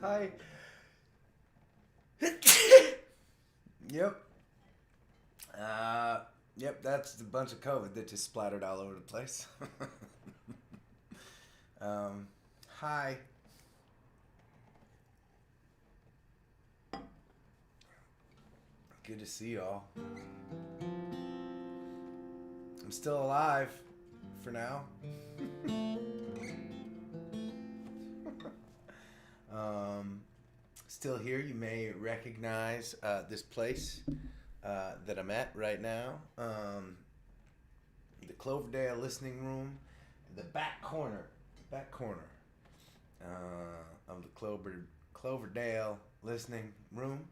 Hi. Yep. Uh, yep, that's a bunch of COVID that just splattered all over the place. um, Hi. Good to see y'all. I'm still alive for now. Um, Still here. You may recognize this place that I'm at right now. The Cloverdale Listening Room, the back corner of the Cloverdale Listening Room,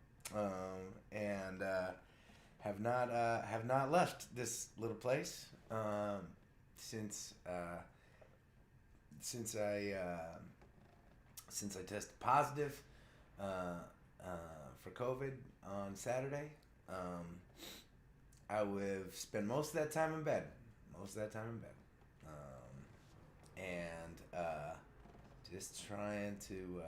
and have not left this little place since since I since I tested positive uh, for COVID on Saturday. Um, I would spend most of that time in bed. Most of that time in bed. And just trying to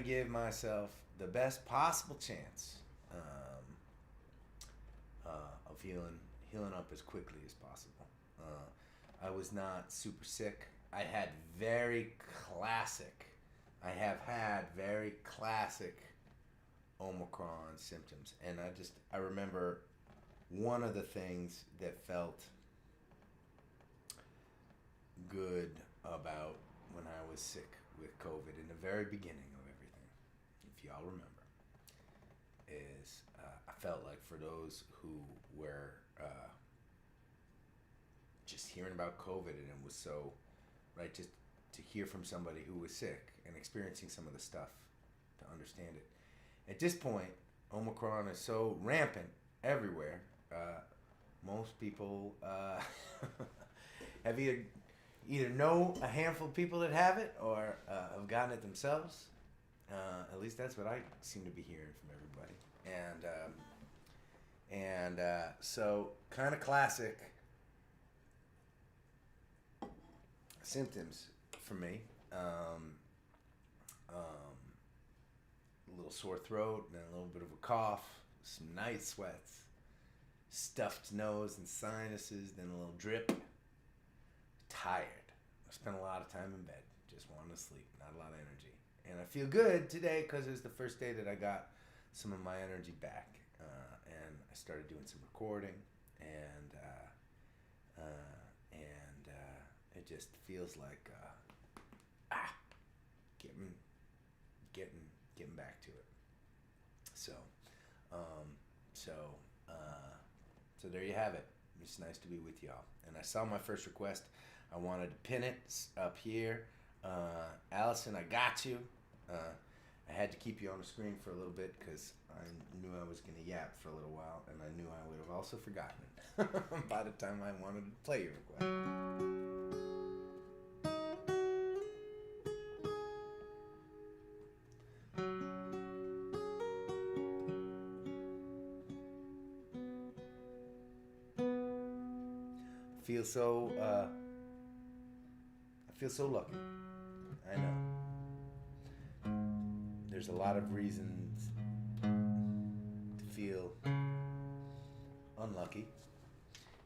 give myself the best possible chance of healing up as quickly as possible. I was not super sick. Very classic. I have had very classic Omicron symptoms, and I remember one of the things that felt good about when I was sick with COVID in the very beginning of everything, if y'all remember, is I felt like for those who were just hearing about COVID, and it was so, right, just to hear from somebody who was sick and experiencing some of the stuff to understand it. At this point, Omicron is so rampant everywhere. Most people have either know a handful of people that have it or have gotten it themselves. At least that's what I seem to be hearing from everybody. So kind of classic symptoms for me. A little sore throat, and a little bit of a cough, some night sweats, stuffed nose and sinuses, then a little drip. Tired. I spent a lot of time in bed, just wanting to sleep, not a lot of energy. And I feel good today because it's the first day that I got some of my energy back. And I started doing some recording, and it just feels like getting getting getting back to it. So, um, so, so there you have it. It's nice to be with y'all. And I saw my first request. I wanted to pin it up here. Allison, I got you. I had to keep you on the screen for a little bit because I knew I was going to yap for a little while, and I knew I would have also forgotten it by the time I wanted to play your request. Feel so I feel so lucky. I know. There's a lot of reasons to feel unlucky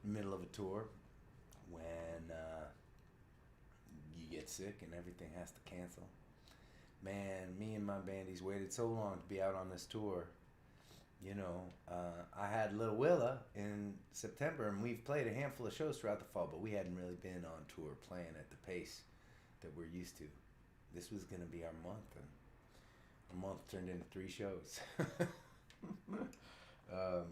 in the middle of a tour when you get sick and everything has to cancel. Man, me and my bandies waited so long to be out on this tour. I had Little Willa in September, and we've played a handful of shows throughout the fall, but we hadn't really been on tour playing at the pace that we're used to. This was going to be our month, and our month turned into 3 shows. um,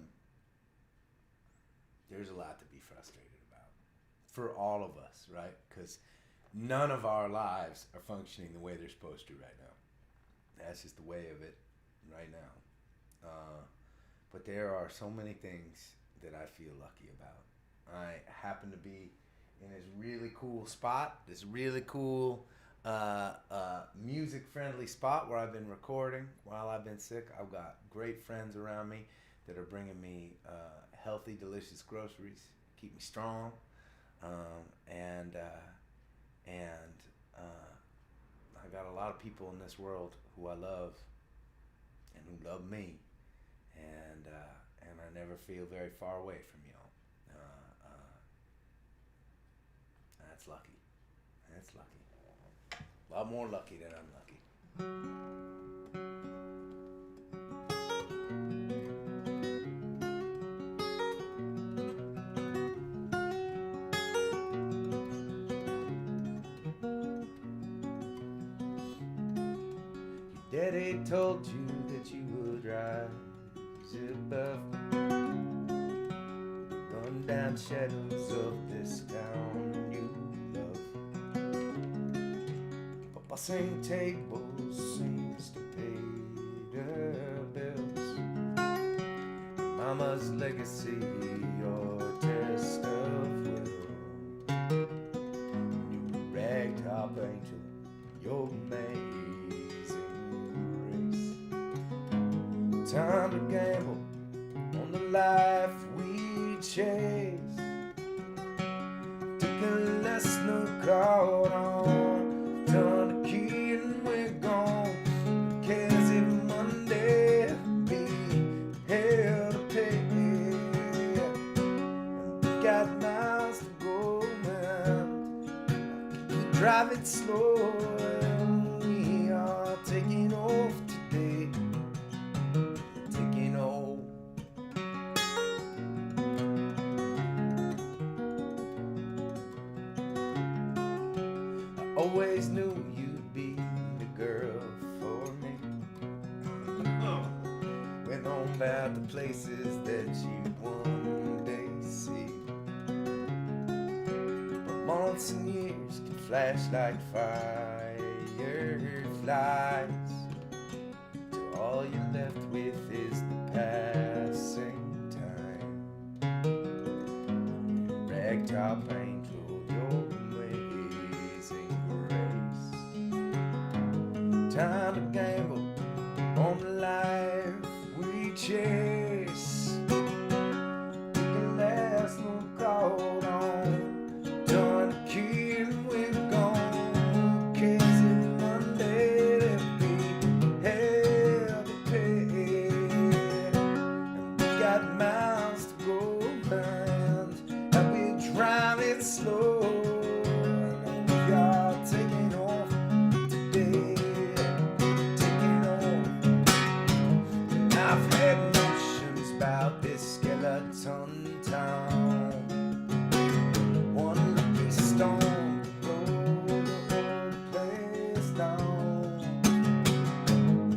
there's a lot to be frustrated about for all of us, right? Because none of our lives are functioning the way they're supposed to right now. That's just the way of it right now. But there are so many things that I feel lucky about. I happen to be in this really cool spot, this really cool music friendly spot where I've been recording while I've been sick. I've got great friends around me that are bringing me healthy, delicious groceries, keep me strong, um, and uh, and I I got a lot of people in this world who I love and who love me, and I never feel very far away from y'all. That's lucky. That's lucky. A lot more lucky than unlucky. Your daddy told you that you would rise above, run down shadows of this town you love. But bossing tables seems to pay the bills. Your mama's legacy, your test of will. New ragtop angel, your amazing grace. Time to gamble on the life we chase. Took a lesson of caught on, turn the key and we're gone. Cause if Monday be hell to pay, and we got miles to go, man. We drive it slow, and we are taking off today. Taking off. Always knew you'd be the girl for me. Went on about the places that you'd one day see. But months and years can flash like fireflies, till all you're left with is the passing time. Ragtop angel, your amazing grace. Time to gamble on the life we chase. We can last no call on, turn the key and we're gone. Case if Monday there'll be hell to pay, and we got miles to go round, and we drive it slow. And we are taking off today, taking off. And I've had notions about this skeleton town. One lucky storm to blow the whole place down.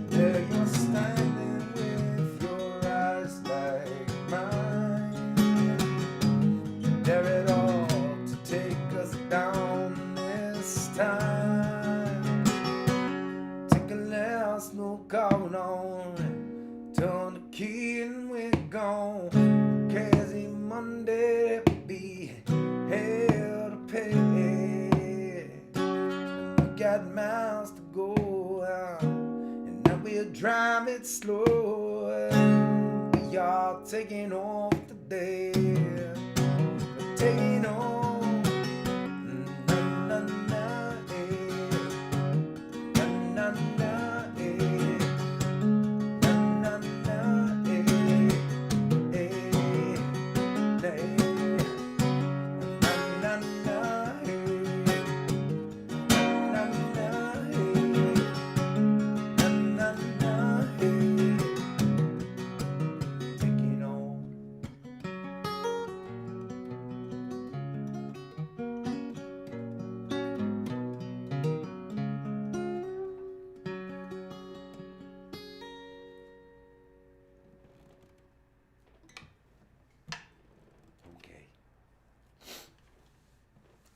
There you're standing with your eyes like mine. You dare it all to take us down this time. Take a last no call on, turn the key and we're gone. Crazy Monday be hell to pay, and we got miles to go out, and now we'll drive it slow. We are taking off today, we're taking off. Na, na, na, eh. Na, na, na, eh. Na, na, na, eh. Eh, eh. Na, na, na, eh. Na, na, eh. Na, na, na, eh. Taking off. Okay.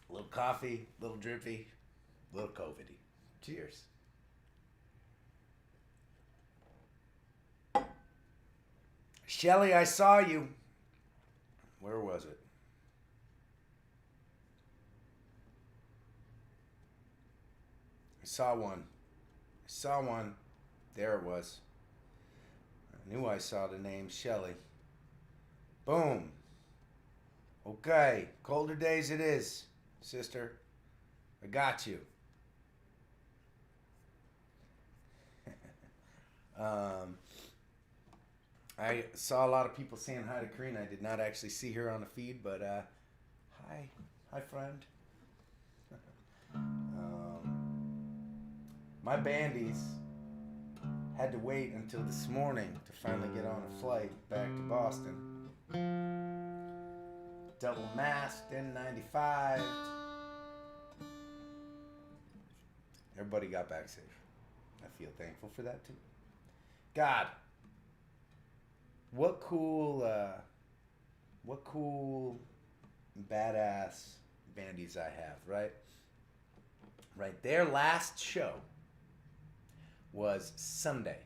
A little coffee, a little drippy, a little COVIDy. Cheers. Shelly, I saw you. Where was it? I saw one. I saw one. There it was. I knew I saw the name Shelly. Boom. Okay. Colder days it is, sister. I got you. Um, I saw a lot of people saying hi to Karina. I did not actually see her on the feed, but hi friend. My bandies had to wait until this morning to finally get on a flight back to Boston. Double masked, N95. Everybody got back safe. I feel thankful for that too. God, what cool badass bandies I have, right? Right, their last show was Sunday.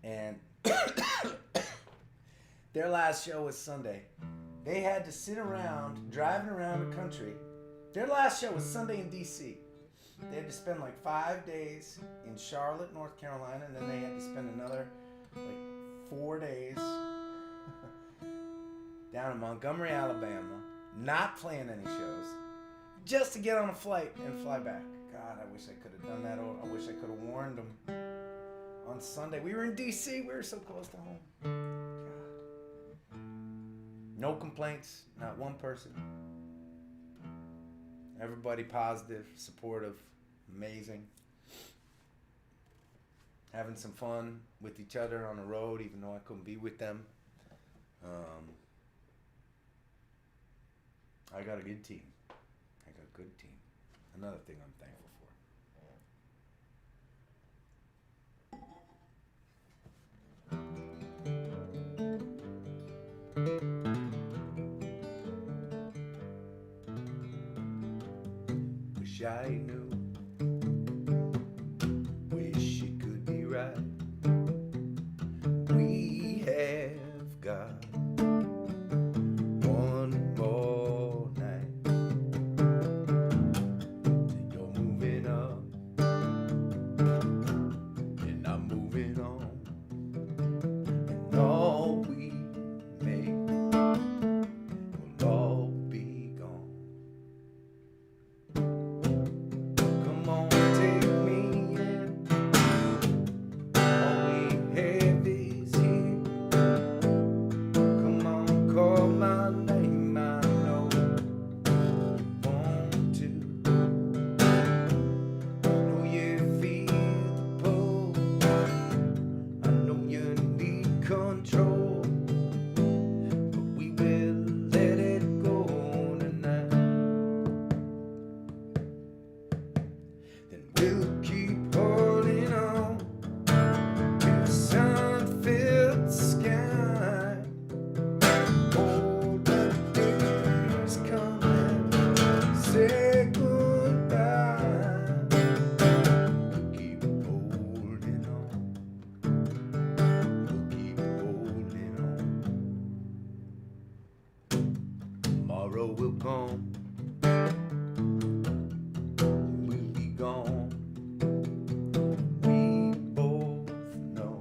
And their last show was Sunday. They had to sit around, driving around the country. Their last show was Sunday in D.C. They had to spend like 5 days in Charlotte, North Carolina, and then they had to spend another like 4 days down in Montgomery, Alabama, not playing any shows, just to get on a flight and fly back. God, I wish I could have done that. Or I wish I could have warned them on Sunday. We were in D.C. We were so close to home. God. No complaints. Not one person. Everybody positive, supportive, amazing. Having some fun with each other on the road, even though I couldn't be with them. I got a good team. I got a good team. Another thing I'm thankful for. Wish I knew. Wish it could be right. We have got one more night. Till you're moving up and I'm moving on. And all we make will all be gone. Come on, take me in. All we have is here. Come on, call my name. I know you want to. I know you feel the pull. I know you need control. But we will let it go tonight. Then we'll keep holding on to the sun-filled sky. Hold the days come and say goodbye. We'll keep holding on. We'll keep holding on. Tomorrow will come. We'll be gone. We both know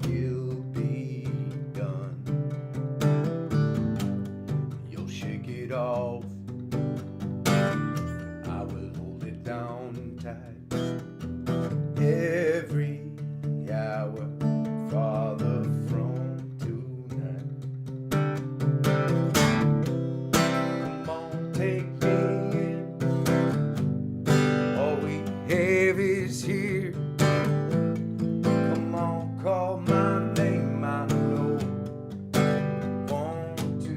it'll be done. You'll shake it off. I will hold it down tight. Every hour farther from tonight. Come on, take me in. All we have is here. Come on, call my name. I know you want to.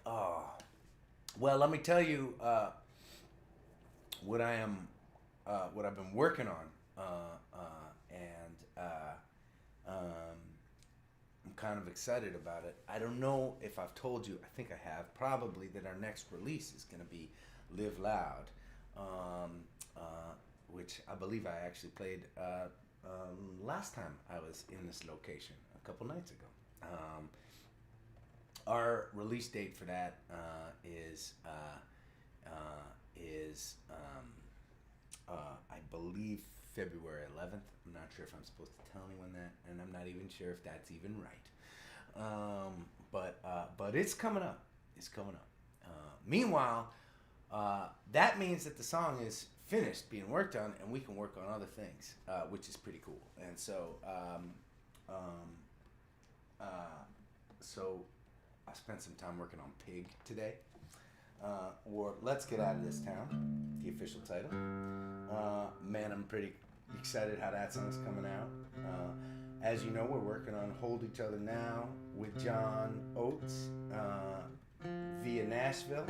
Oh, well, let me tell you what I am, what I've been working on, and um, I'm kind of excited about it. I don't know if I've told you. I think I have. Probably that our next release is going to be "Live Loud," um, which I believe I actually played last time I was in this location a couple nights ago. Our release date for that I believe February 11th. I'm not sure if I'm supposed to tell anyone that, and I'm not even sure if that's even right. But it's coming up. It's coming up. Meanwhile, that means that the song is finished being worked on, and we can work on other things, which is pretty cool. And so, so I spent some time working on Pig today. Or Let's Get Out of This Town, the official title. Man, I'm pretty excited how that song's coming out. As you know, we're working on Hold Each Other Now with John Oates via Nashville.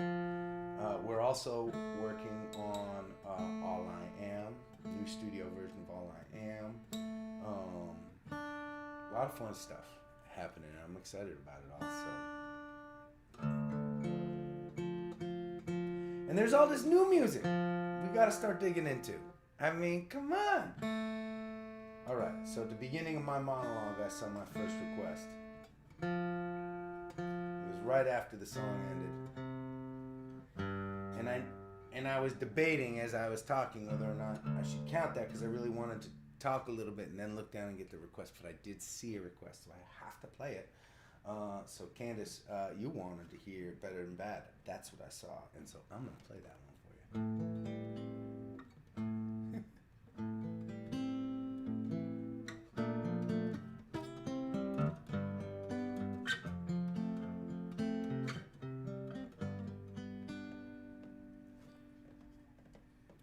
We're also working on All I Am, new studio version of All I Am. A lot of fun stuff happening. I'm excited about it also. And there's all this new music we gotta start digging into. I mean, come on. All right, so at the beginning of my monologue, I saw my first request. It was right after the song ended. And I was debating as I was talking whether or not I should count that, because I really wanted to talk a little bit and then look down and get the request. But I did see a request, so I have to play it. So Candace, you wanted to hear Better Than Bad. That's what I saw, and so I'm gonna play that one for you.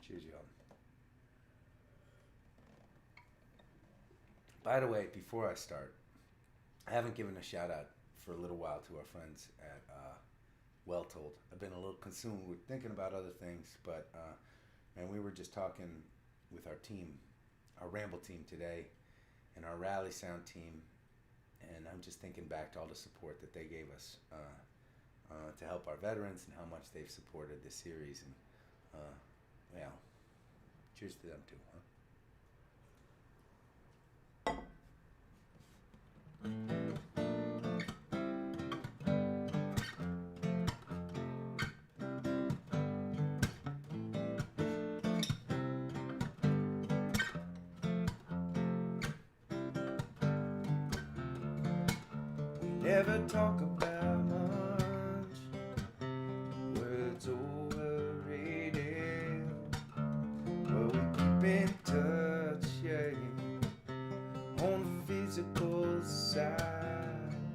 Cheers, y'all. By the way, before I start, I haven't given a shout out for a little while to our friends at Well Told. I've been a little consumed with thinking about other things, but and we were just talking with our team, our Ramble team today, and our Rally Sound team, and I'm just thinking back to all the support that they gave us to help our veterans and how much they've supported this series, and well, cheers to them too, huh? Never talk about much, words overrated, but we keep in touch, yeah, on the physical side.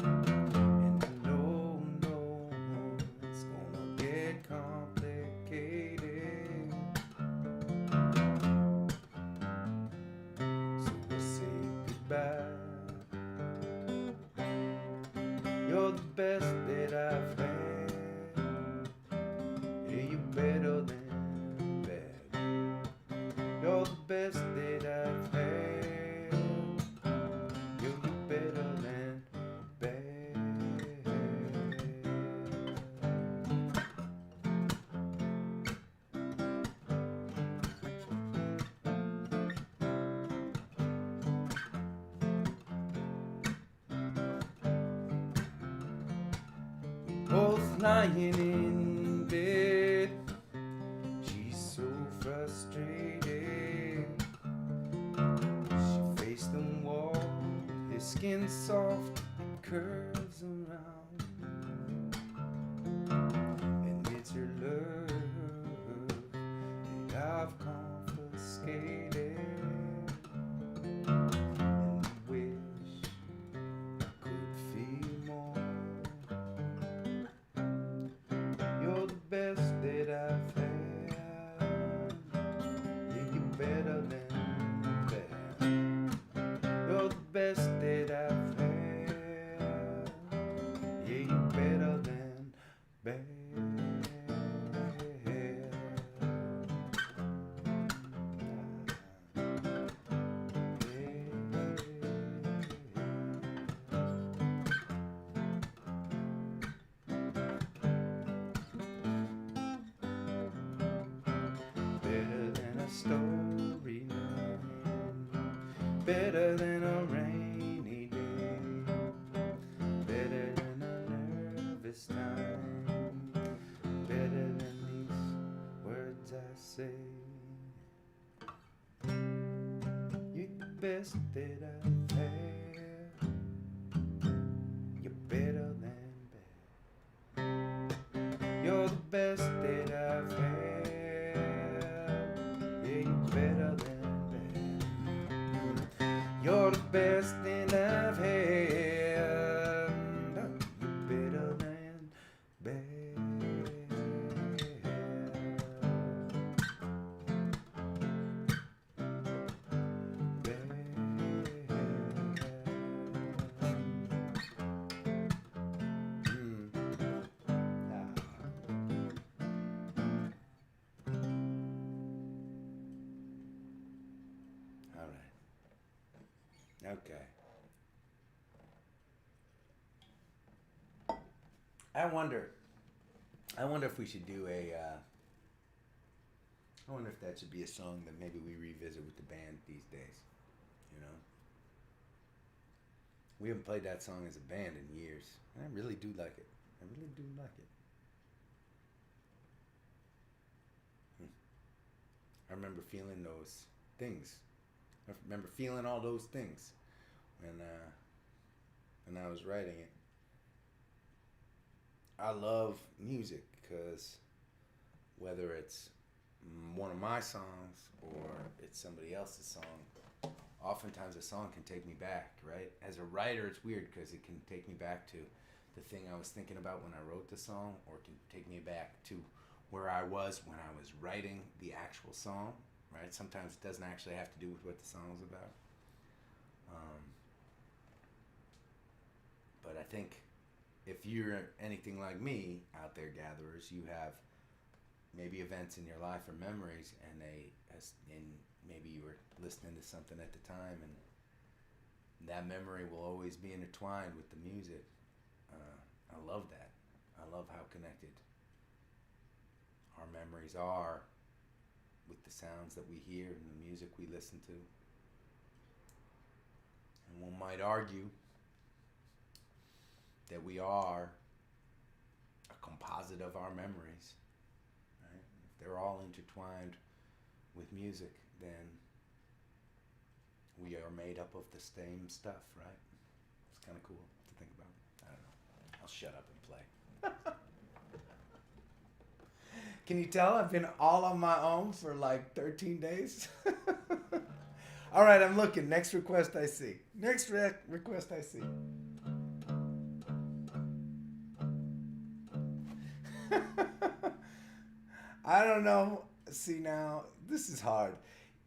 And I know it's gonna get complicated, so we'll say goodbye. You're the best that I've had. Yeah, you're better than bad. You're the best that I've had. You're better than bad. Both lying in bed, she's so frustrated. She faced the wall, his skin soft, it curves around, and it's her love that I've confiscated, and I wish I could feel more. You're the best that I've had. Yeah, you're better than bad. You're the best that I've had. Yeah, you're better than story now. Better than a rainy day. Better than a nervous time. Better than these words I say. You're the best that I've had. You're better than bad. You're the best that I've had. Yeah, you're better than bad. You're the best that I've had. You're better than bad. Okay. I wonder if we should do a. I wonder if that should be a song that maybe we revisit with the band these days. You know, we haven't played that song as a band in years, and I really do like it. I really do like it. I remember feeling those things. I remember feeling all those things when I was writing it. I love music because whether it's one of my songs or it's somebody else's song, oftentimes a song can take me back, right? As a writer, it's weird because it can take me back to the thing I was thinking about when I wrote the song, or it can take me back to where I was when I was writing the actual song, right? Sometimes it doesn't actually have to do with what the song is about. But I think if you're anything like me out there, gatherers, you have maybe events in your life or memories, and maybe you were listening to something at the time, and that memory will always be intertwined with the music. I love that. I love how connected our memories are with the sounds that we hear and the music we listen to. And one might argue that we are a composite of our memories. Right? If they're all intertwined with music, then we are made up of the same stuff, right? It's kind of cool to think about. I don't know. I'll shut up and play. Can you tell I've been all on my own for like 13 days? All right, I'm looking. Next request I see. Next request I see. I don't know. See, now, this is hard.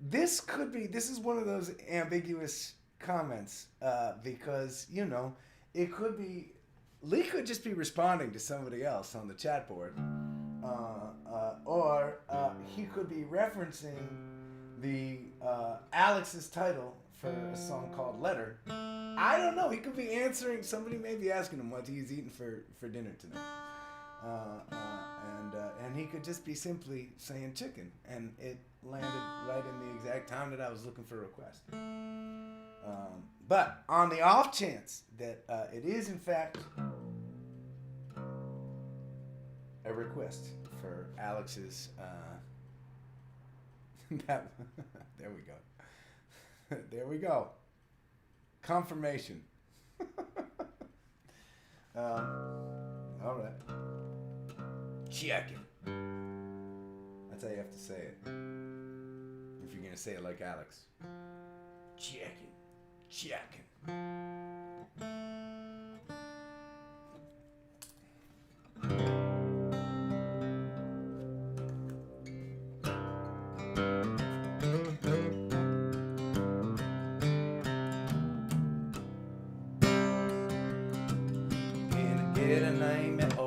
This is one of those ambiguous comments because, it could be, Lee could just be responding to somebody else on the chat board. Or he could be referencing the Alex's title for a song called Letter. I don't know. He could be answering. Somebody may be asking him what he's eating for dinner tonight. And he could just be simply saying chicken, and it landed right in the exact time that I was looking for a request. But on the off chance that it is in fact a request for Alex's, there we go. There we go. Confirmation. All right. Chicken. That's how you have to say it. If you're going to say it like Alex. Chicken. Chicken.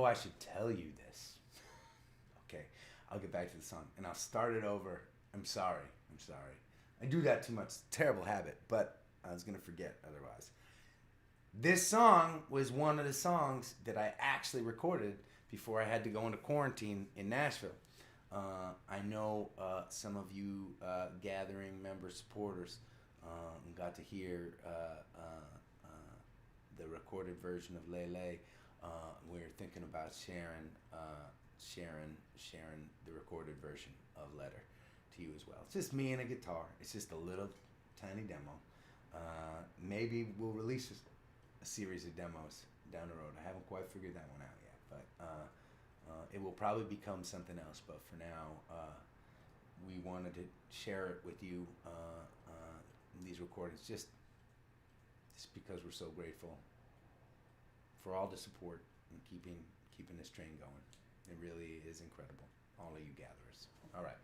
I should tell you this. Okay, I'll get back to the song and I'll start it over. I'm sorry. I do that too much. It's a terrible habit, but I was going to forget otherwise. This song was one of the songs that I actually recorded before I had to go into quarantine in Nashville. I know some of you gathering member supporters got to hear the recorded version of Lele. We're thinking about sharing the recorded version of Letter to you as well. It's just me and a guitar. It's just a little tiny demo. Maybe we'll release a series of demos down the road. I haven't quite figured that one out yet, but it will probably become something else. But for now, we wanted to share it with you, these recordings, just because we're so grateful for all the support and keeping this train going. It really is incredible, all of you gatherers. All right.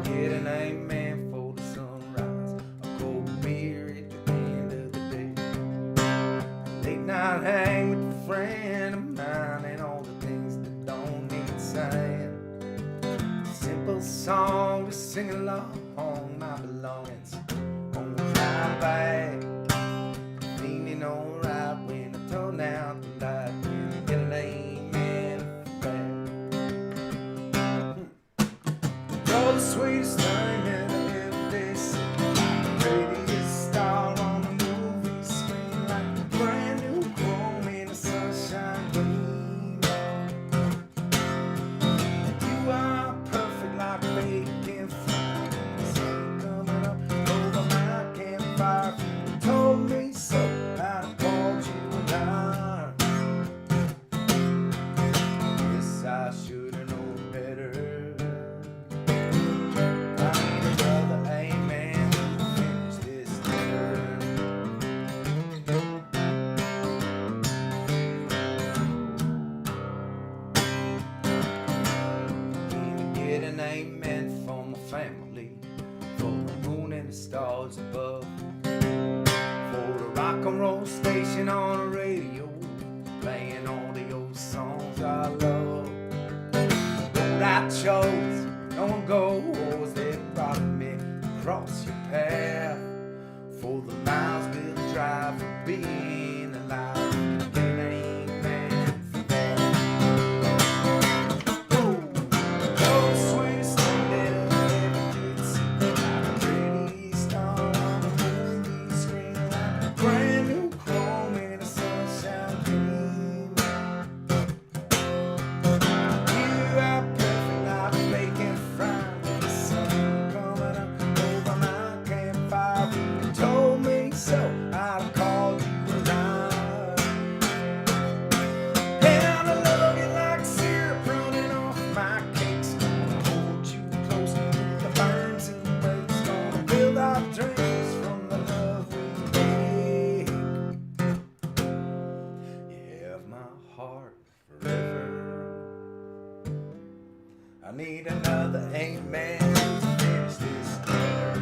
Get an amen for the sunrise, a cold beer at the end of the day, late night hang with a friend of mine, and all the things that don't need saying. Simple song to sing along, my belongings on my back, feeling alright when I turn out the light. Get an amen for that. You're the sweetest thing that I ever did see. Prettiest star on the movie screen, like a brand new chrome in a sunshine gleam. You are perfect like bacon fry, sun coming up over my campfire. You told me so, I called you a liar. Guess I should've known better. I need another amen to finish this letter. Can you get an amen for my family, for the moon and the stars above, for the rock and roll station on the radio, playing all the old songs I love. The road I chose, no one goes, they brought me across your path, for the miles we'll drive for being alive. Get an amen for that. Ooh, you're the sweetest thing that I ever did see, like a pretty star on the movie screen, like a brand new chrome in a sunshine dream. You are perfect like bacon fry, with the sun coming up over my campfire. You told me so, I called you a liar. And I love you like syrup running off my cakes. Gonna hold you close to the burns and breaks. Gonna build our dreams from the love we make. You have my heart forever. I need another amen to finish this letter.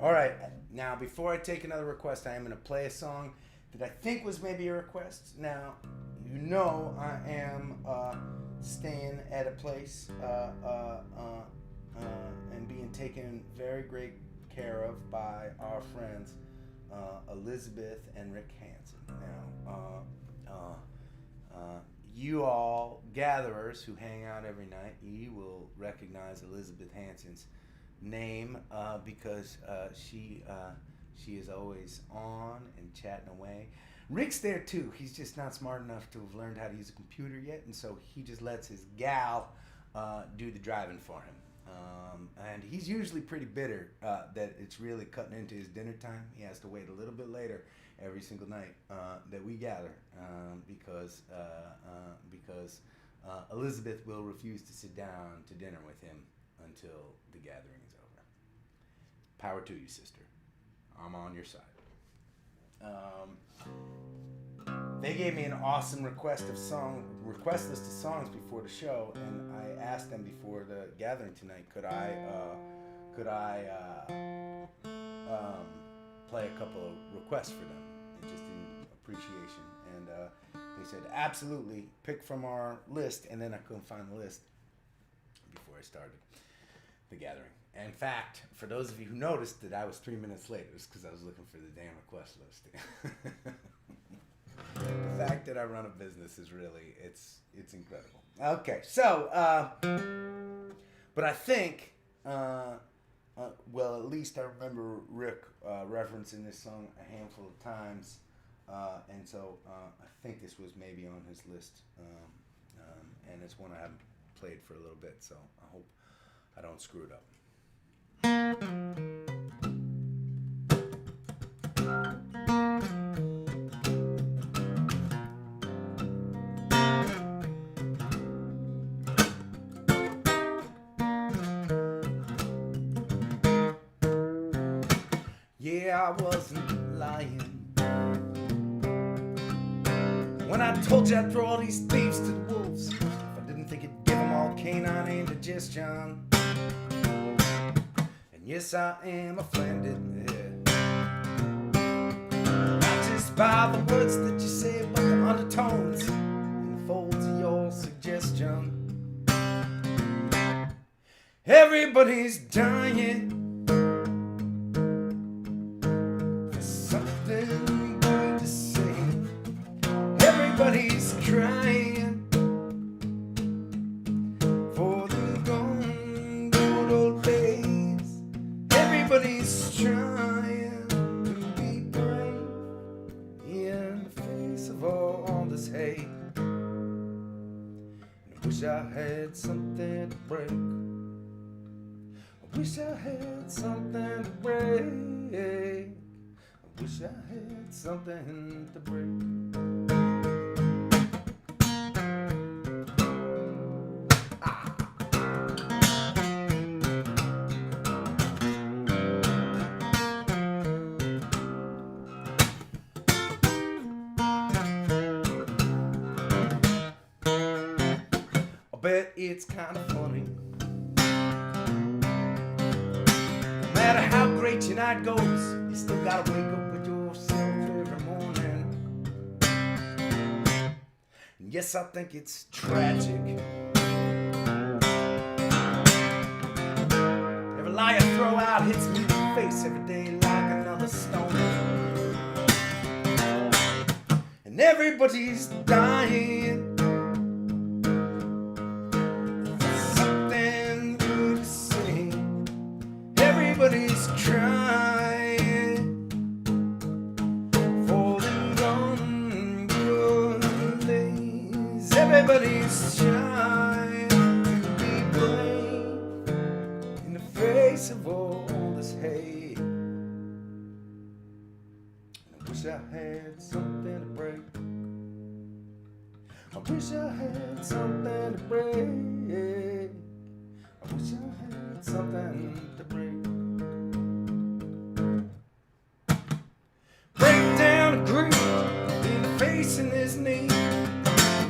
All right, now before I take another request, I am going to play a song that I think was maybe a request. Now, you know I am staying at a place and being taken very great care of by our friends Elizabeth and Rick Hansen. Now, you all gatherers who hang out every night, you will recognize Elizabeth Hansen's name because she is always on and chatting away. Rick's there too. He's just not smart enough to have learned how to use a computer yet, and so he just lets his gal do the driving for him. And he's usually pretty bitter that it's really cutting into his dinner time. He has to wait a little bit later every single night that we gather because Elizabeth will refuse to sit down to dinner with him until the gathering is over. Power to you, sister. I'm on your side. They gave me an awesome request list of songs before the show, and I asked them before the gathering tonight, could I could I play a couple of requests for them, just in appreciation. And they said, absolutely, pick from our list. And then I couldn't find the list before I started the gathering. And in fact, for those of you who noticed that I was 3 minutes late, it was because I was looking for the damn request list. The fact that I run a business is really, it's incredible. Okay, so, but I think, well, at least I remember Rick referencing this song a handful of times, and so I think this was maybe on his list, and it's one I haven't played for a little bit, so I hope I don't screw it up. Yeah, I wasn't lying when I told you I'd throw all these thieves to the wolves if I didn't think it'd give them all canine indigestion. And yes, I am offended, not just by the words that you say, but the undertones and the folds of your suggestion. Everybody's dying for something good to say. Everybody's crying for the gone good old days. Everybody's trying to be brave in the face of all this hate. And I wish I had something to break. I wish I had something to break. I wish I had something to break. I bet it's kind of funny. No matter how great your night goes, you still gotta wake up with yourself every morning. And yes, I think it's tragic. Every lie I throw out hits me in the face every day like another stone. And everybody's dying. Everybody's crying for the gone good days. Everybody's trying to be brave in the face of all this hate. And I wish I had something to break. I wish I had something to break. I wish I had something to break. Break down the grief in the face and his knee.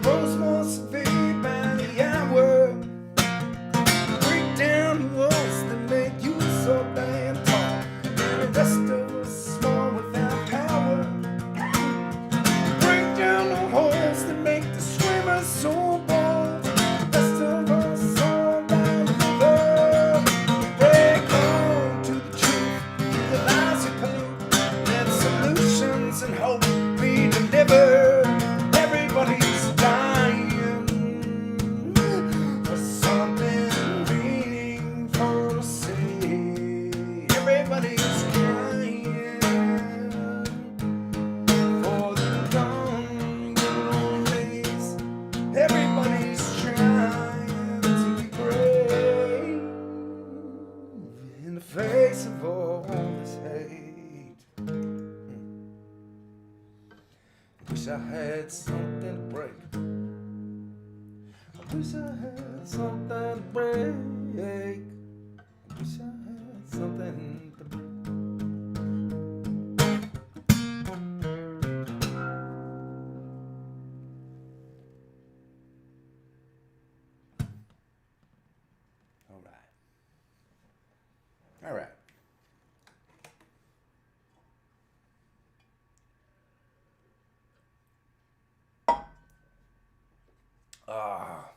Grows more severe by the hour. Break down the walls that make you so damn tall, and the rest of us small without power. Break down the holes that make the swimmers so bold, the rest of us all down the river. Break on to the truth, to the lies you put. Let solutions and hope be delivered. Everybody's dying for something meaningful to say. Everybody's crying for the gone good old days. Everybody's trying to be brave in the face of all this hate. I wish I had something to break. I wish I had something to break. I wish I had something to break. All right. All right. Ah.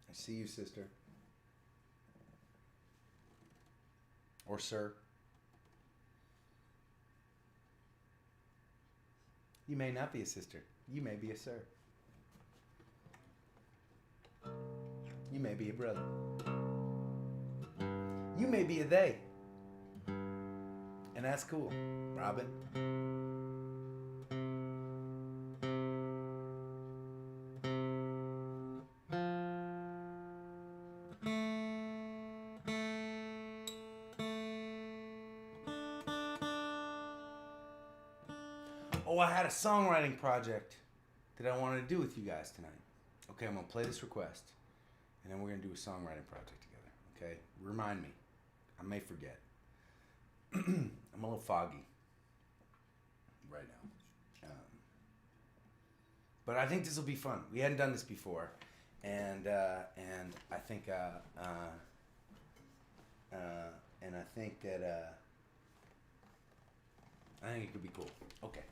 I see you, sister. Or sir. You may not be a sister. You may be a sir. You may be a brother. You may be a they. And that's cool, Robin. Oh, I had a songwriting project that I wanted to do with you guys tonight. Okay, I'm going to play this request, and then we're going to do a songwriting project together. Okay? Remind me. I may forget. I'm a little foggy right now. But I think this will be fun. We hadn't done this before, and I think I think it could be cool. Okay.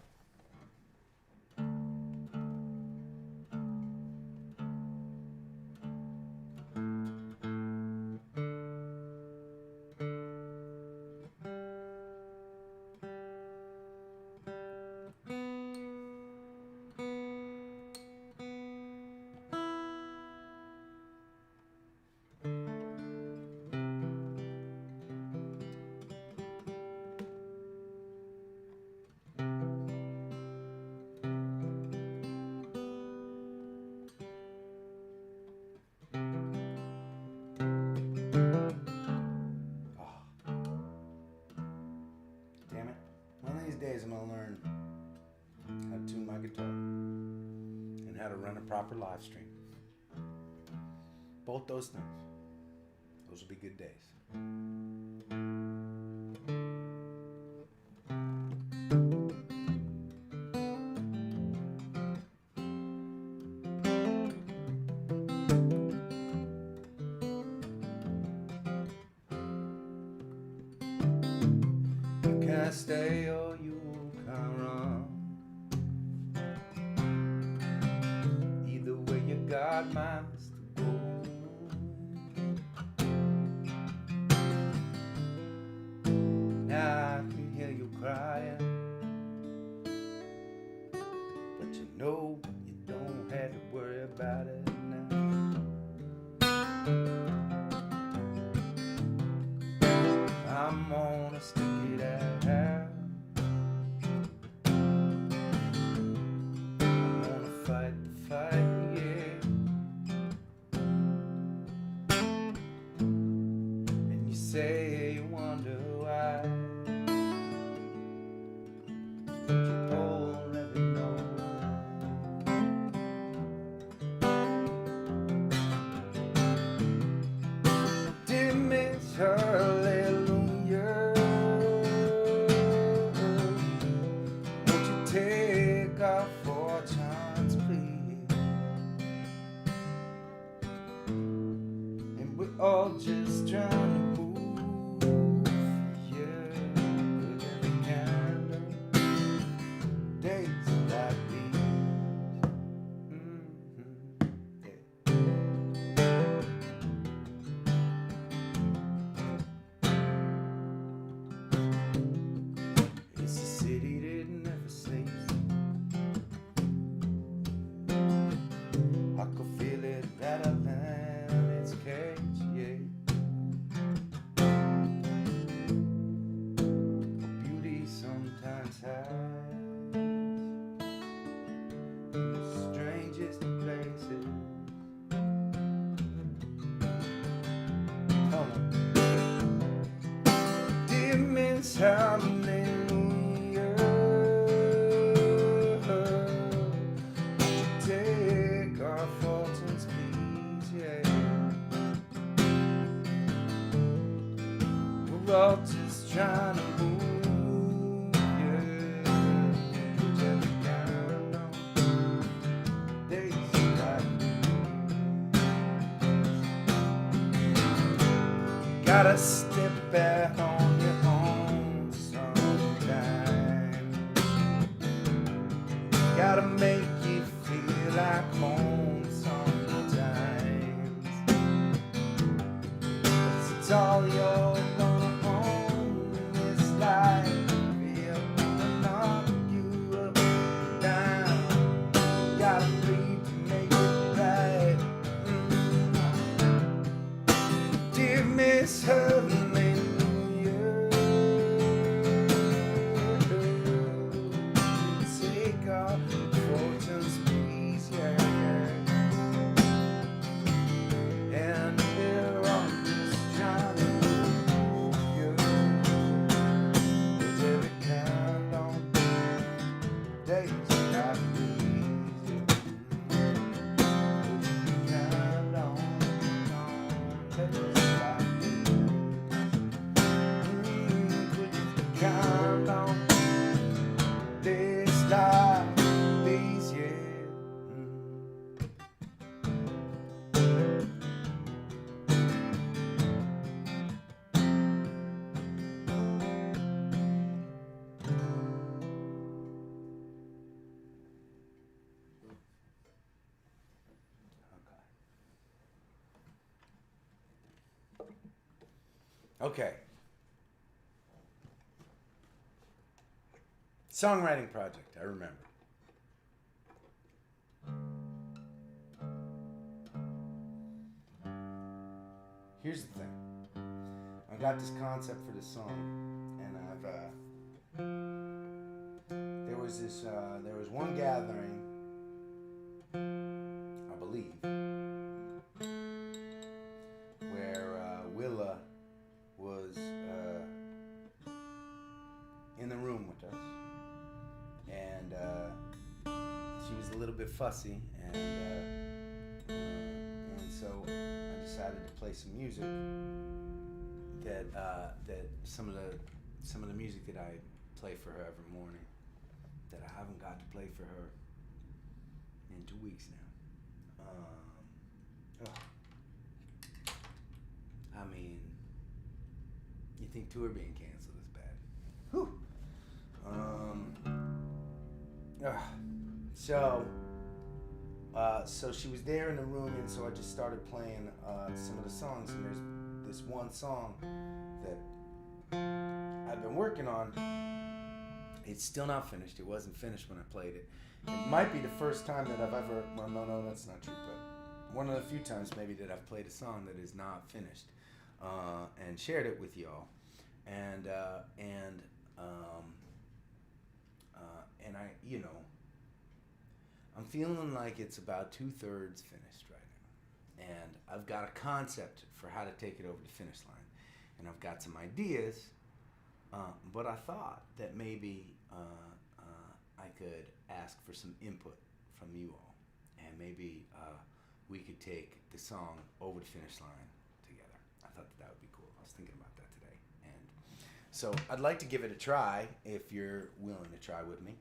I'm going to learn how to tune my guitar and how to run a proper live stream. Both those things. Those will be good days. You can't stay or you can't run. Either way you got miles to go. Now I can hear you crying, but you know you don't have to worry about it now. I'm gonna stick it out. I'm gonna fight the fight, yeah. And you say you wonder why, but you already know. Diminish hallelujah. Won't you take our fortunes, please? And we're all just trying to move, yeah, with every kind of days like these. It's a city that never sleeps. I could feel it rattling its cage, yeah. Beauty sometimes hides in the strangest of places. Come on. Demons howling. Take our fortunes, please, yeah. We're all just trying to move, yeah. Every kind of days like these. Gotta step out on your own sometime. Gotta make you feel like home sometimes. It's all you're gonna own in this life. Feel gonna knock you up and down. Gotta breathe to make it right. Dear Miss Hallelujah, take our fortunes, please, yeah. And we're all just trying to move you. Would you count on days like these? Would you count on days like these? Would you count on days like these, yeah? Okay. Songwriting project, I remember. Here's the thing. I got this concept for this song, and there was one gathering, I believe, where Willa was in the room with us, and she was a little bit fussy, and so I decided to play some music that some of the music that I play for her every morning that I haven't got to play for her in 2 weeks now. I mean, you think tour being canceled is bad? Whew. So she was there in the room, and so I just started playing some of the songs. And there's this one song that I've been working on. It's still not finished. It wasn't finished when I played it. It might be the first time that I've ever. Well, no, that's not true. But one of the few times maybe that I've played a song that is not finished, and shared it with y'all. And I, I'm feeling like it's about 2/3 finished right now. And I've got a concept for how to take it over the finish line. And I've got some ideas, but I thought that maybe I could ask for some input from you all. And maybe we could take the song over the finish line together. I thought that would be cool. I was thinking about that today. And so I'd like to give it a try if you're willing to try with me.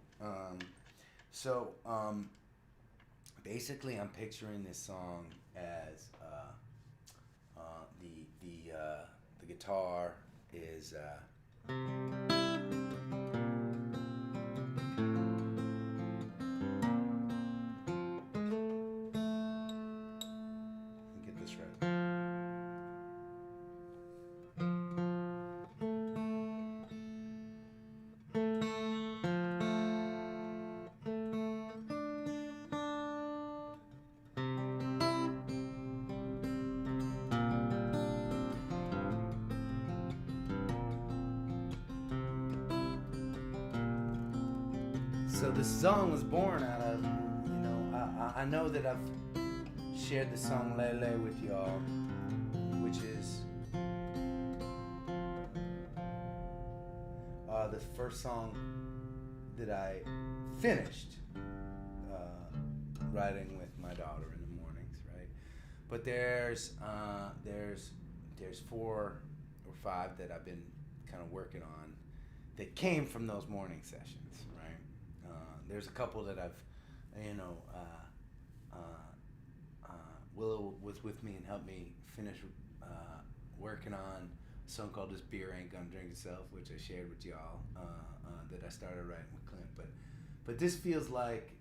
Basically, I'm picturing this song as the guitar is. Get this right. So this song was born out of, I know that I've shared the song Lele with y'all, which is the first song that I finished writing with my daughter in the mornings, right? But there's 4 or 5 that I've been kind of working on that came from those morning sessions, right? There's a couple that I've, Willow was with me and helped me finish working on song called "This Beer Ain't Gonna Drink Itself," which I shared with y'all, that I started writing with Clint. But this feels like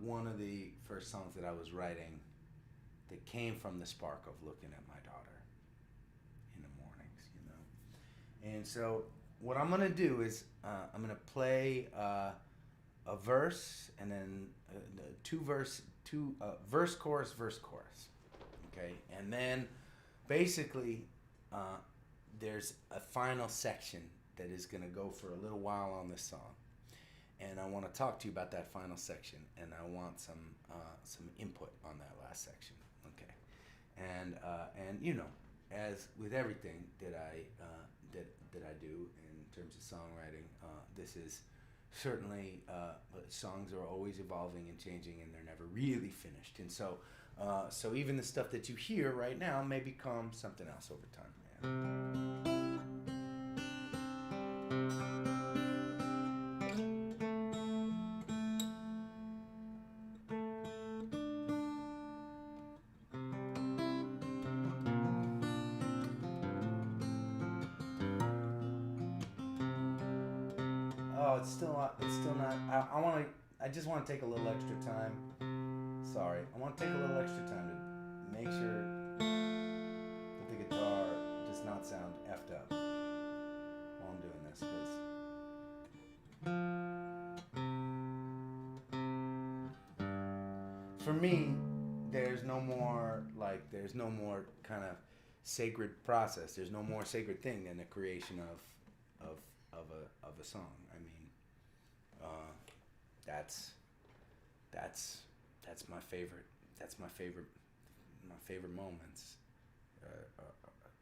one of the first songs that I was writing that came from the spark of looking at my daughter in the mornings, you know. And so what I'm gonna do is I'm gonna play a verse and then verse, chorus, verse, chorus. Okay, and then basically there's a final section that is gonna go for a little while on this song, and I want to talk to you about that final section, and I want some input on that last section. Okay, and you know, as with everything that I do in terms of songwriting, this is certainly songs are always evolving and changing, and they're never really finished. And so so even the stuff that you hear right now may become something else over time. Oh, it's still not. I just want to take a little extra time. Sorry, I want to take a little extra time to make sure that the guitar does not sound effed up while I'm doing this, because for me, there's no more kind of sacred process. There's no more sacred thing than the creation of a song. I mean, that's my favorite. That's my favorite moments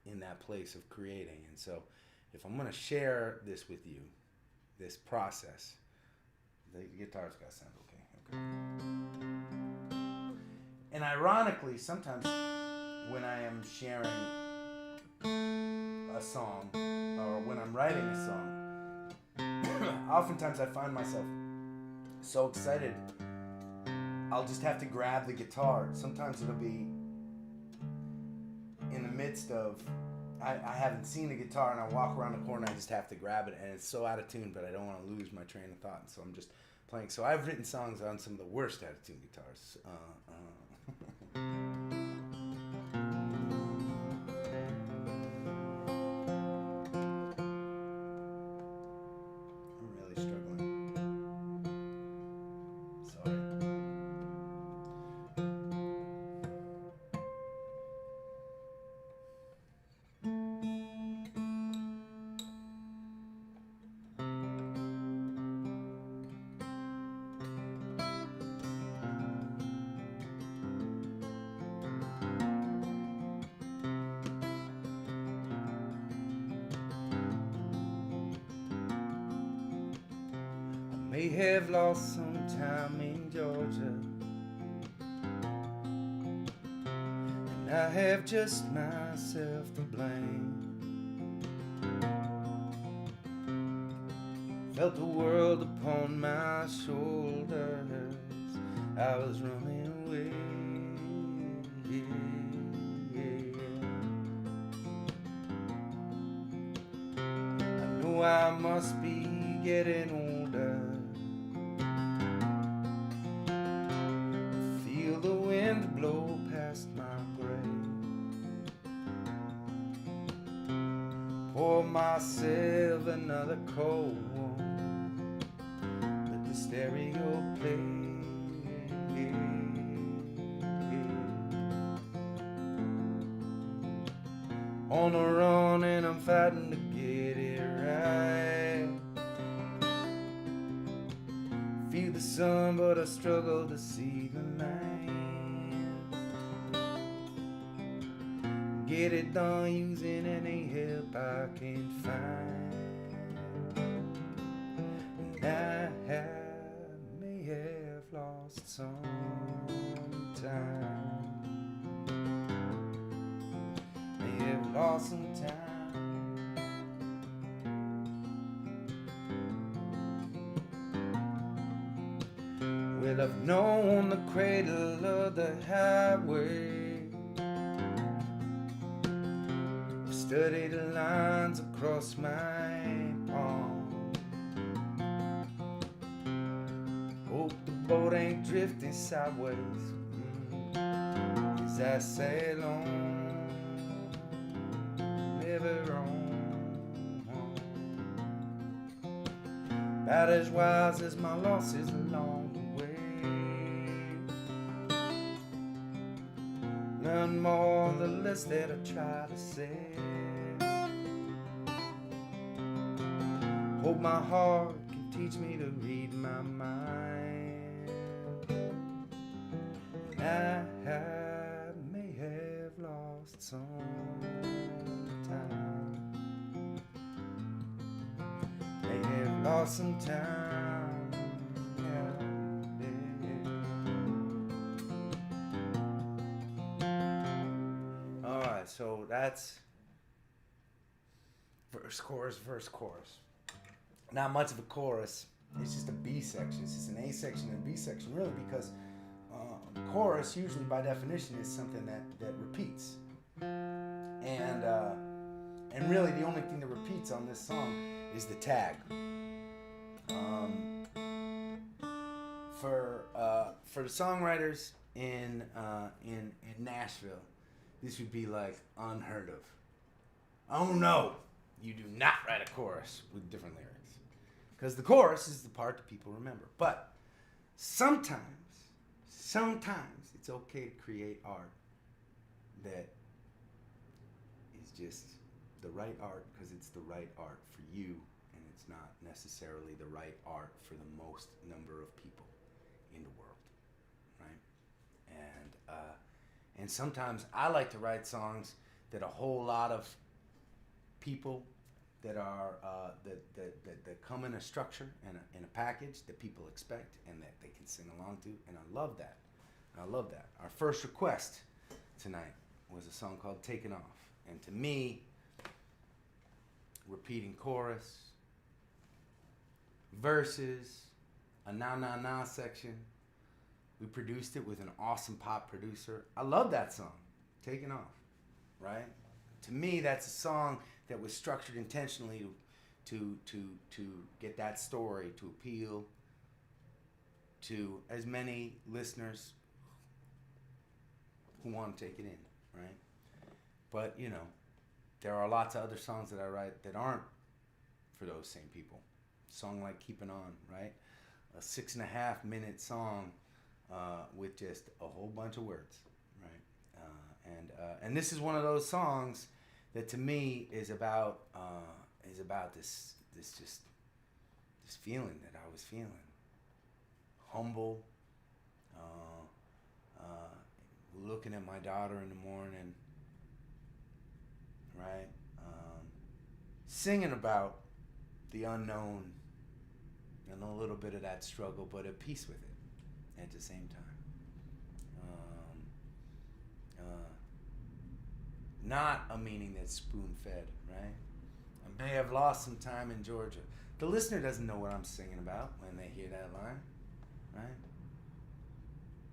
in that place of creating. And so, if I'm gonna share this with you, this process, the guitar's gotta sound okay. And ironically, sometimes when I am sharing a song or when I'm writing a song, oftentimes I find myself so excited I'll just have to grab the guitar. Sometimes it'll be in the midst of I haven't seen the guitar and I walk around the corner and I just have to grab it, and it's so out of tune, but I don't want to lose my train of thought, so I'm just playing. So I've written songs on some of the worst out of tune guitars. May have lost some time in Georgia, and I have just myself to blame. Felt the world upon my shoulders, I was running away. I know I must be getting older. Feel the wind blow past my grave. Pour myself another cold one. Let the stereo play. On the run and I'm fighting to get it right. Feel the sun but I struggle to see the light. Get it done using any help I can find. And I may have lost some time. Have lost some time. Well, I've known the cradle of the highway. I've Study the lines across my palm. Hope the boat ain't drifting sideways as I sail on, never on. About as wise as my losses along the way. Learn more the less that I try to say. Hope my heart can teach me to read my mind. And I may have lost some time. May have lost some time. Yeah. Alright, so that's verse, chorus. Not much of a chorus. It's just a B section. It's just an A section and a B section, really, because chorus usually, by definition, is something that repeats. And really, the only thing that repeats on this song is the tag. For the songwriters in Nashville, this would be like unheard of. Oh no, you do not write a chorus with different lyrics. Because the chorus is the part that people remember. But sometimes it's okay to create art that is just the right art because it's the right art for you, and it's not necessarily the right art for the most number of people in the world, right? And sometimes I like to write songs that a whole lot of people that are that come in a structure and in a package that people expect and that they can sing along to, and I love that. Our first request tonight was a song called "Taken Off," and to me, repeating chorus, verses, a na na na section. We produced it with an awesome pop producer. I love that song, "Taken Off," right? To me, that's a song that was structured intentionally to get that story to appeal to as many listeners who want to take it in, right? But, you know, there are lots of other songs that I write that aren't for those same people. A song like "Keeping On," right? A 6.5 minute song with just a whole bunch of words, right? And this is one of those songs that to me is about this feeling that I was feeling, humble, looking at my daughter in the morning, right? Singing about the unknown and a little bit of that struggle, but at peace with it at the same time. Not a meaning that's spoon-fed, right? I may have lost some time in Georgia. The listener doesn't know what I'm singing about when they hear that line, right?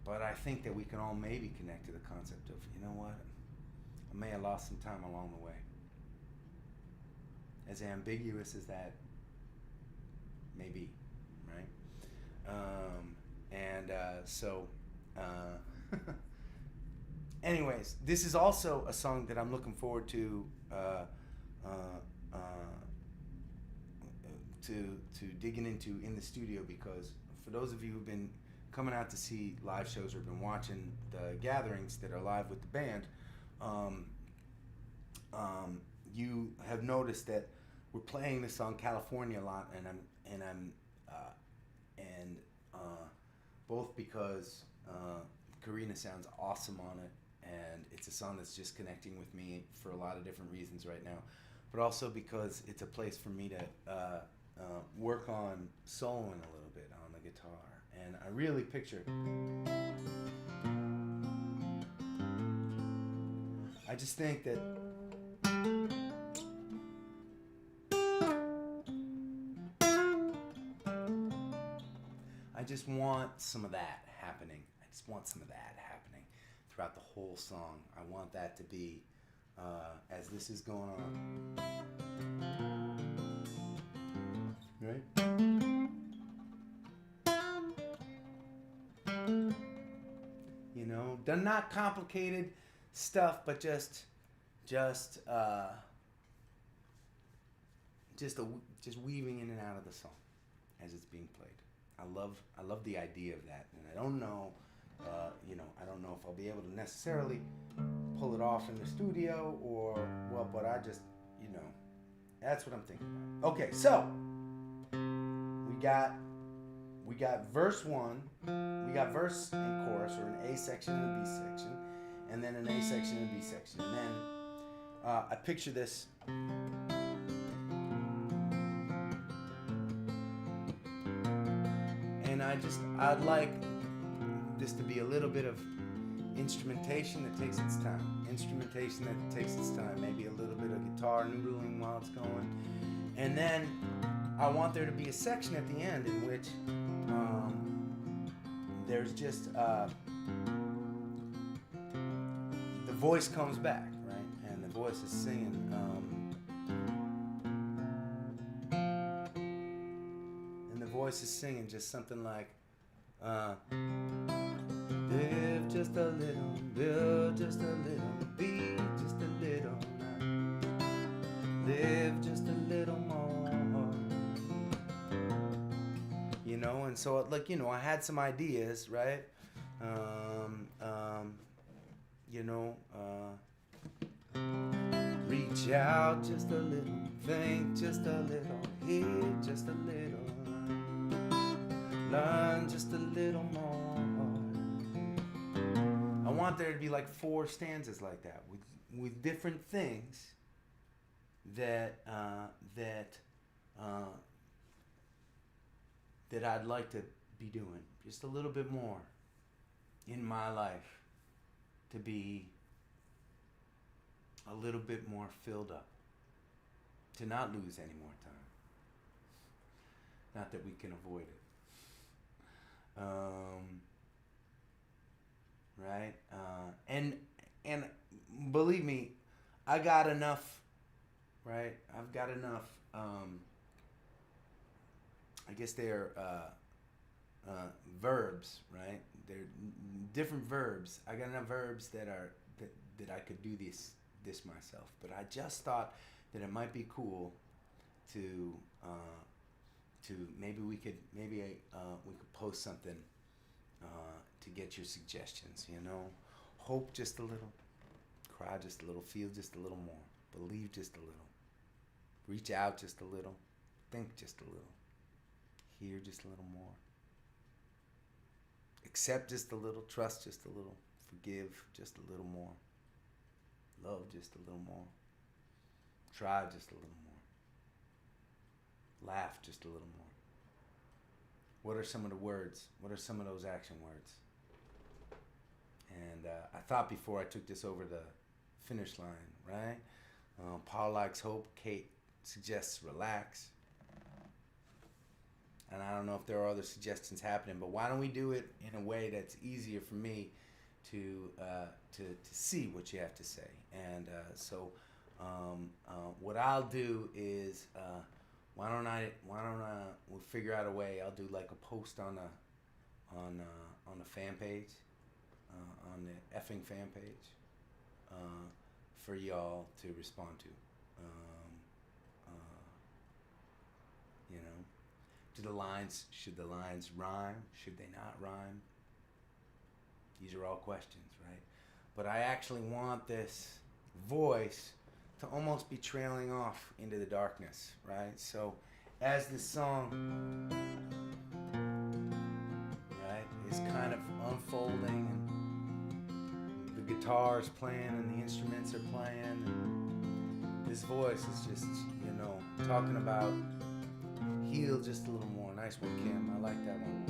But I think that we can all maybe connect to the concept of, you know what? I may have lost some time along the way. As ambiguous as that may be, right? Anyways, this is also a song that I'm looking forward to digging into in the studio, because for those of you who've been coming out to see live shows or been watching the gatherings that are live with the band, you have noticed that we're playing this song "California" a lot, and I'm both because Karina sounds awesome on it, and it's a song that's just connecting with me for a lot of different reasons right now, but also because it's a place for me to work on soloing a little bit on the guitar. And I really picture, I just think that I just want some of that happening. I just want some of that happening throughout the whole song. I want that to be as this is going on. Right? You know, not complicated stuff, but just weaving in and out of the song as it's being played. I love the idea of that, and I don't know, I don't know if I'll be able to necessarily pull it off in the studio or well, but I just, that's what I'm thinking about. Okay, so we got verse 1, we got verse and chorus, or an A section and a B section, and then an A section and a B section, and then I picture this. And I'd like this to be a little bit of instrumentation that takes its time. Maybe a little bit of guitar noodling while it's going. And then I want there to be a section at the end in which there's just the voice comes back, right? And the voice is singing. Voice is singing just something like live just a little, build just a little, be just a little, live just a little more, and so I had some ideas, right? Reach out just a little, think just a little, hear just a little, learn just a little more. I want there to be like 4 stanzas like that with different things that I'd like to be doing just a little bit more in my life, to be a little bit more filled up, to not lose any more time. Not that we can avoid it. Right? And believe me, I got enough, right? I've got enough, I guess they're verbs, right? They're different verbs. I got enough verbs that I could do this myself. But I just thought that it might be cool to maybe we could post something to get your suggestions. Hope just a little, cry just a little, feel just a little more, believe just a little, reach out just a little, think just a little, hear just a little more, accept just a little, trust just a little, forgive just a little more, love just a little more, try just a little more, laugh just a little more. What are some of the words? What are some of those action words? And I thought before I took this over the finish line, right? Paul likes hope. Kate suggests relax. And I don't know if there are other suggestions happening, but why don't we do it in a way that's easier for me to see what you have to say? And so what I'll do is why don't we'll figure out a way. I'll do like a post on the fan page, on the effing fan page, for y'all to respond to. Should the lines rhyme? Should they not rhyme? These are all questions, right? But I actually want this voice to almost be trailing off into the darkness, right? So as this song, right, is kind of unfolding, and the guitar's playing and the instruments are playing, and this voice is just, talking about heal just a little more. Nice one, Kim. I like that one.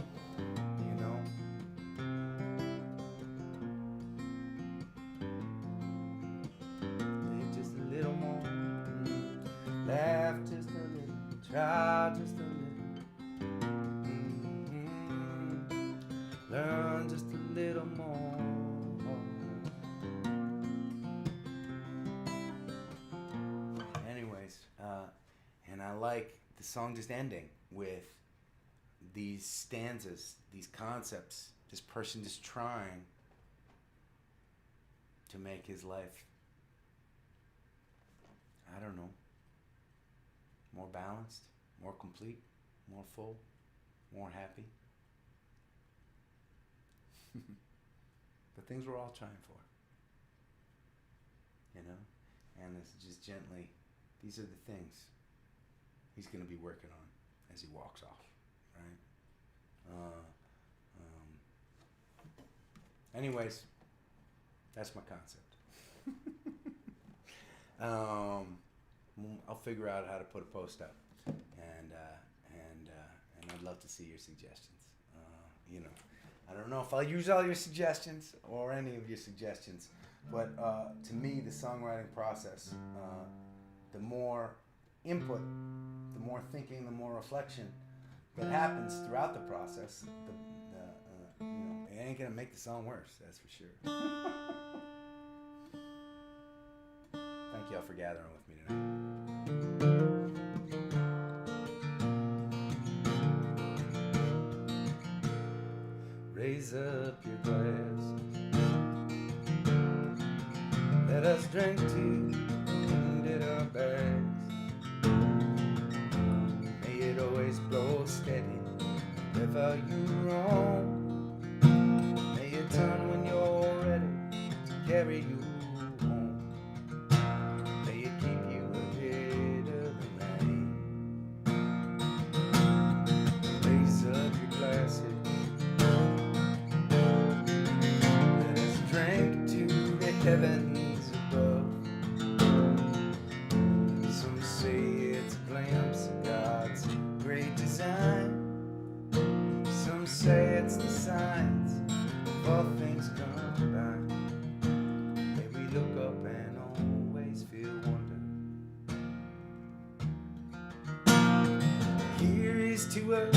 Live just a little more. Laugh just a little. Try just a little. Learn just a little more. I like the song just ending with these stanzas, these concepts, this person just trying to make his life, I don't know, more balanced, more complete, more full, more happy. The things we're all trying for, you know? And it's just gently, these are the things he's going to be working on as he walks off, right? Anyways, that's my concept. I'll figure out how to put a post up, and I'd love to see your suggestions. You know, I don't know if I'll use all your suggestions or any of your suggestions, but to me, the songwriting process, the more input, the more thinking, the more reflection that happens throughout the process, you know, it ain't gonna make the song worse. That's for sure. Thank y'all for gathering with me tonight. Raise up your glass. Let us drink to in our bags. May it always blow steady. Wherever you roam, may it turn when you're ready to carry you home. May it keep you ahead of the rain. Raise up your glasses. Let us drink to the heavens above. Some say it's a glimpse of God's great design. Some say it's the signs of all things come by. May we look up and always feel wonder. Here is to us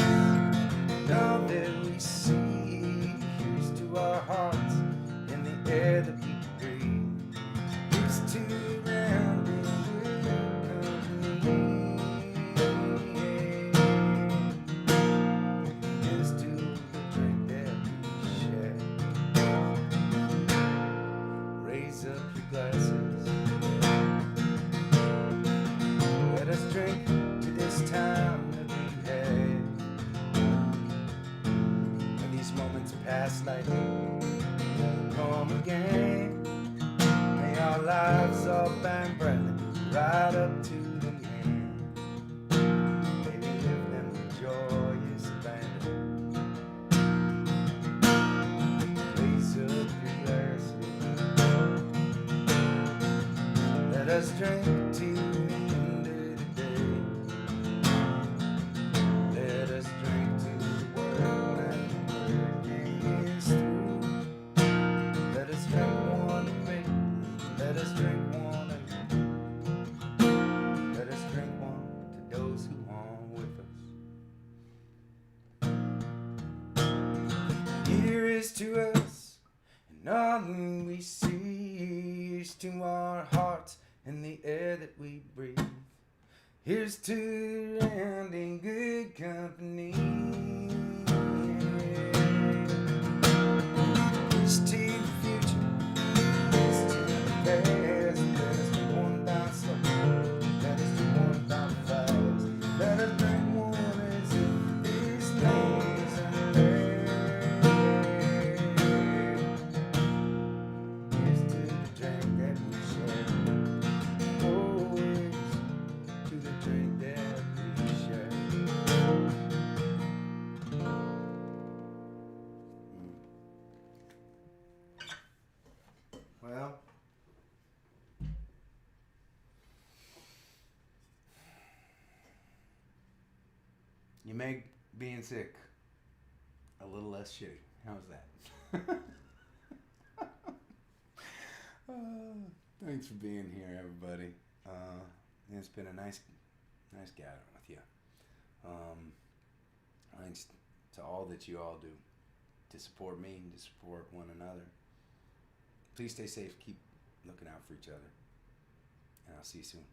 all that we see. Here's to our hearts and the air that we breathe. Here's to round and good company. Here's to the drink that we share. Raise up your glasses. Let us drink to this time that we had. When these moments pass lightly, they'll come again. May our lives all burn brightly right up to the end. May we live them with joyous abandon. Raise up your glasses. Let us drink to the end of the day. Let us drink to the world when the working is through. Let us drink one and make. Let us drink one again. Let us drink one to those who are with us. Here is to us, and all we see. Here's to our hearts and the air that we breathe. Here's to round in good company. Here's to the future. Here's to the past. Let us do one down slow. Let us do one down fast. Let us drink one as if this lays Here's to the drink that we share. Oh, here's to the drink that we share. Well, you make being sick a little less shitty. How's that? Thanks for being here, everybody. It's been a nice gathering with you. Thanks to all that you all do to support me and to support one another. Please stay safe. Keep looking out for each other. And I'll see you soon.